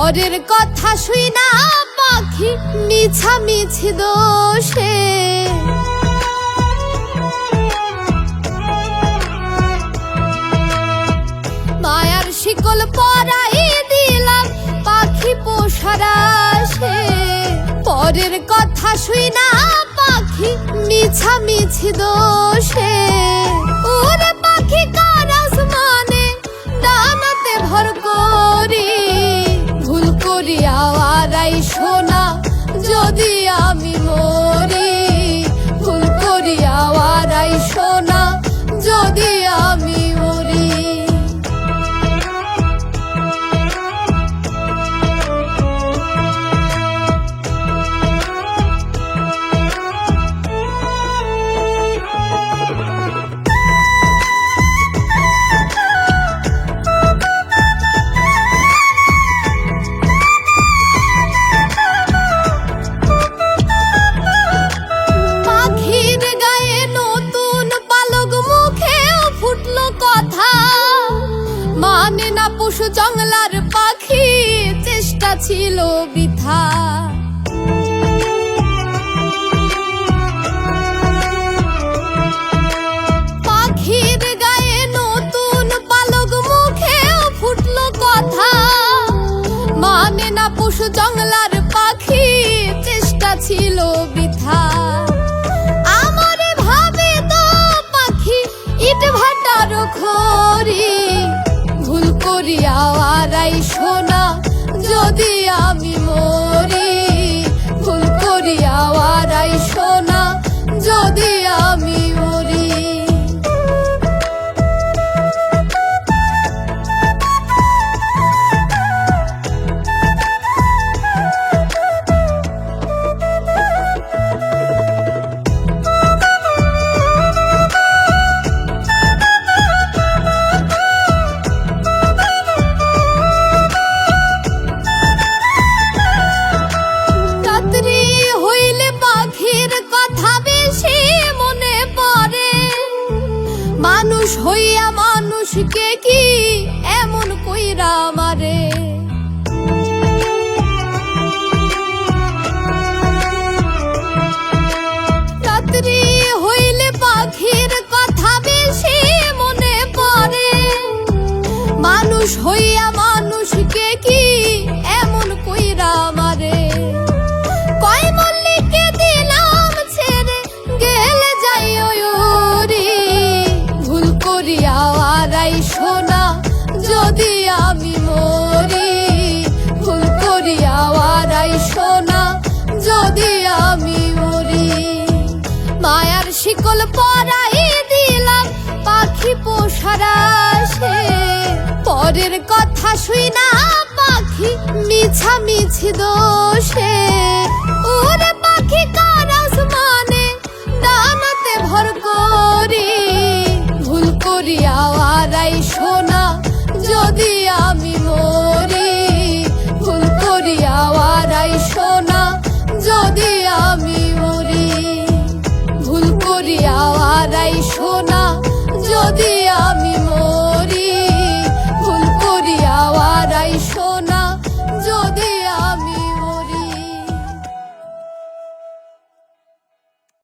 পরের কথা শুই না পাখি মিছামিছি দোষে মায়ার শিকল পরাই দিলাম পাখি পোষার আশে। পরের কথা শুই না পাখি মিছামিছি দোষে ওরে পাখি কার আসমানে ডানাতে ভর করি ভুল করিয়া আরাই সোনা যদি আমি মরি ভুল করিয়া আরাই সোনা যদি আমি মরি। মানে না পশু জঙ্গলার পাখি চেষ্টা ছিল বৃথা পাখির গায়ে নতুন পালক মুখেও ফুটলো কথা মানে না পশু জঙ্গলার পাখি চেষ্টা ছিল বৃথা আমারে ভাবে তো পাখি ইট ভাটার খড়ি ভুল করিয়া আরাই সোনা যদি আমি মরি ভুল করিয়া আরাই সোনা যদি আমি মরি। মানুষ হইয়া মানুষকে কি এমন কইরা মারে রাত্রি হইলে পাখির কথা বেশি মনে পড়ে মানুষ হইয়া মানুষকে কি এমন কইরা মারে কয় মল্লিকে দিলাম ছেড়ে গেলে যাই ওরি ভুল করিয়া আরাই সোনা যদি আমি মরি ভুল করিয়া আরাই সোনা যদি আমি মরি মায়ার শিকল পরাই দিলাম পাখি পোষার আশে। পরের কথা শুই না পাখি মিছামিছি দোষে